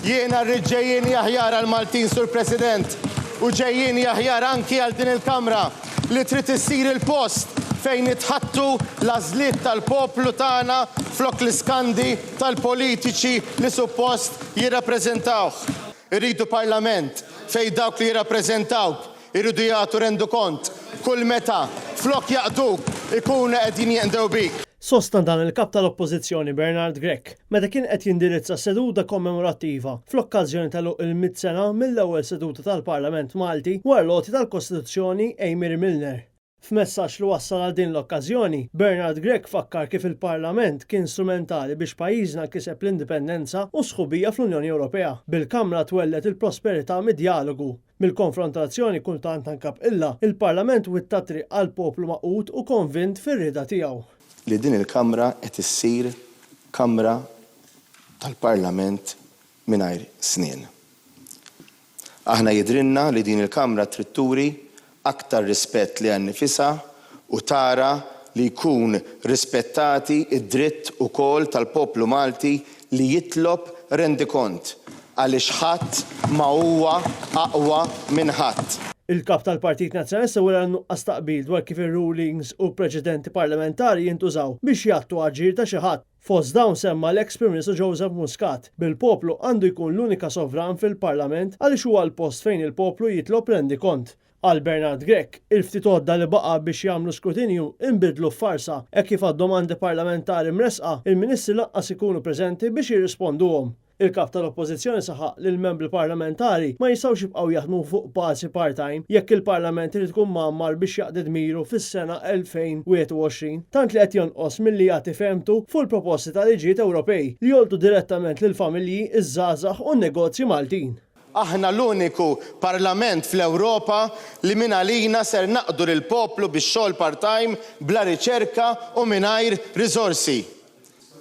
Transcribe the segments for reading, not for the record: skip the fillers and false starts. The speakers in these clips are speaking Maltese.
Jiena rrid ġejjieni aħjar għal Maltin, Sur President, u ġejjieni aħjar anki għal din il-Kamra li trid issir il-post fejn itħattu l-għażliet tal-poplu tagħna flok l-iskandi tal-politiċi li suppost jirrappreżentawh. Irridu parlament fejn dawk li jirrappreżentawk irridu jagħtu rendu kont kull meta flok jaqduk ikunu qegħdin jeqdew bik. Sostan dan il-kap tal-Oppożizzjoni Bernard Grech meta kien qed jindirizza seduta kommemorattiva fl-okkażjoni tal-100 sena mill-ewwel seduta tal-Parlament Malti wara l-għoti tal-Kostituzzjoni Eimir Milner. F'messaġġ li wassal għal din l-okkażjoni, Bernard Grech fakkar kif il-Parlament kien strumentali biex pajjiżna kiseb l-indipendenza u sħubija fl-Unjoni Ewropea. Bil-Kamra twellet il-prosperità mid-dialogu. Mill-konfrontazzjoni kultant ankab illa, il-Parlament wittatri għal poplu maqut u konvint fir-rieda tiegħu. Li din il-Kamra qed issir Kamra tal-Parlament mingħajr snien. Aħna jidrinna li din il-Kamra trid turi aktar rispett li għan-nifisha u tara li jkun rispettati id-dritt ukoll tal-poplu Malti li jitlob rendikont għaliex ħadd ma huwa aqwa minn ħadd. Il-kap tal-Partit Nazzjonalista wara nuqqas taqbil dwar kif ir-rulings u preċedenti parlamentari jintużaw biex jagħtu aġir ta' xi ħadd. Fost dawn semma l-ex Prim Ministru Joseph Muscat. Bil-poplu għandu jkun l-unika sovran fil-Parlament għaliex huwa l-post fejn il-poplu jitlob rendikont. Għal Bernard Grech, il-ftit għodda li baqa biex jagħmlu skrutinju inbidlu f'farsa hekk kif għad-domandi parlamentari mresqa, il-Ministri laqqas ikunu preżenti biex jirrisponduhom. Il-kap tal-Oppożizzjoni saħaq li l-membri parlamentari ma jistgħux jibqgħu jaħdmu fuq bażi part-time jekk il-Parlament irid tkun mammar biex jaqdid miru fis-sena 2021. Tant li qed jonqos milli jagħti femtu fuq il-proposti tal-liġijiet Ewropej li joltu direttament lill-familji, iż-żgħażagħ u n-negozji Maltin. Aħna l-uniku parlament fl-Ewropa li minn għalina ser naqdu lill-poplu bix-xogħol part-time bla riċerka u mingħajr riżorsi.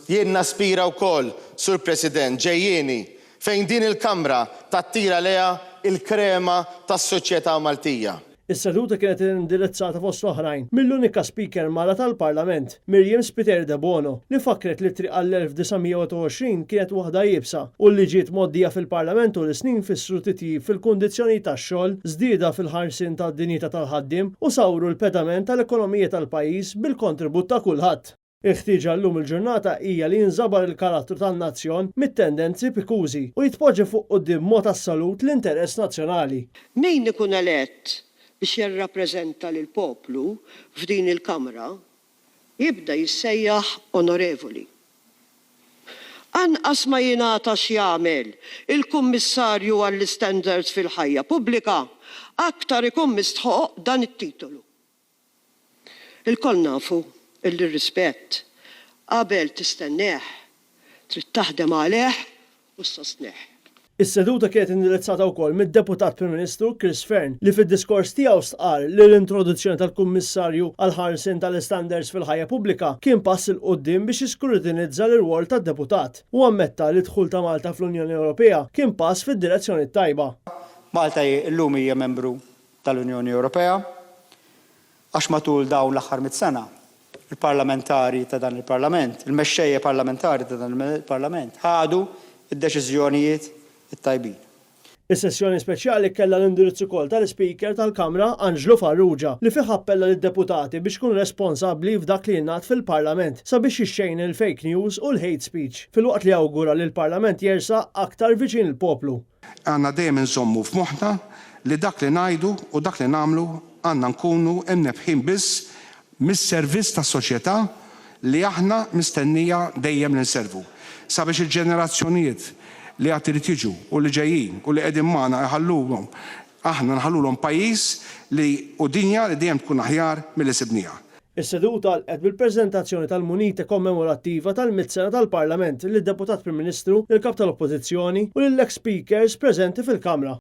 Jien naspira wkoll, Sur President, ġejjieni fejn din il-Kamra tattira leha il-krema tas-soċjetà Maltija. Is-seduta kienet indirizzata fost oħrajn mill-unika speaker mara tal-Parlament, Miriam Spiter de Bono, li fakret li triq għall-1920 kienet waħda jibsa u li ġiet moddija fil-Parlament u l-snin fissru titjib fil-kundizzjoni tax-xogħol, żdieda fil-ħarsin tad-dinjità tal-ħaddiem u sawru l-pedament tal-ekonomija tal-pajjiż bil-kontribut ta' kulħadd. Il-ħtieġa llum il-ġurnata hija li jinżabar il-karattru tan-nazzjon mit-tendenzi pikużi u jitpoġġi fuq quddiem mod assolut l-interess nazzjonali. Min ikun elett biex jirrappreżenta lil poplu f'din il-Kamra jibda jissejjaħ onorevoli. Anqas ma jingħata x'jagħmel il-Kummissarju għall-Standards fil-ħajja pubblika aktar ikun mistħoq dan it-titolu. Il-koll nafu il-rispett qabel tistenneħ trid taħdem għalih u ssostneħ. Is-seduta kienet indirizzata wkoll mid-Deputat Prim Ministru Chris Fearn li fid-diskors tiegħu stqar li l-introduzzjoni tal-Kummissarju għal ħarsien tal-Standards fil-ħajja pubblika kien pass il qudiem biex jiskrutinizza l-rwol tad-deputat u ammetta li dħul ta' Malta fl-Unjoni Ewropea kien pass fid-direzzjoni tajba. Malta llum hija membru tal-Unjoni Ewropea għax matul dawn l-aħħar 100 sena il-parlamentari ta' dan il-Parlament, il-mexxejja parlamentari ta' dan il-Parlament ħadu id-deċiżjonijiet it-tajbin. Is-sessjoni speċjali kellha l-indirizz ukoll tal-Speaker tal-Kamra Angelo Farrugia li fih appella lid-deputati biex kun responsabbli f'dak li jingħad fil-Parlament sabiex jixxejn il-fake news u l-hate speech filwaqt li awgura li l-Parlament jersa' aktar viċin il-poplu. Għandna dejjem inżommu f'moħħna li dak li ngħidu u dak li nagħmlu għandna nkunu mnebħin biss mis-servizz tas-soċjetà li aħna mistennija dejjem ninservu. Sabiex il-ġenerazzjonijiet li għad irid jiġu u li ġejjin u li qegħdin magħna jħalluhom aħna nħallulhom pajjiż li u dinja li dejjem tkun aħjar milli sibniha. Is-seduta għalqet bil-preżentazzjoni tal-munita kommemorattiva tal-100 sena tal-Parlament lid-Deputat Prim Ministru, il-Kap tal-Oppożizzjoni u lill-ex speakers preżenti fil-Kamra.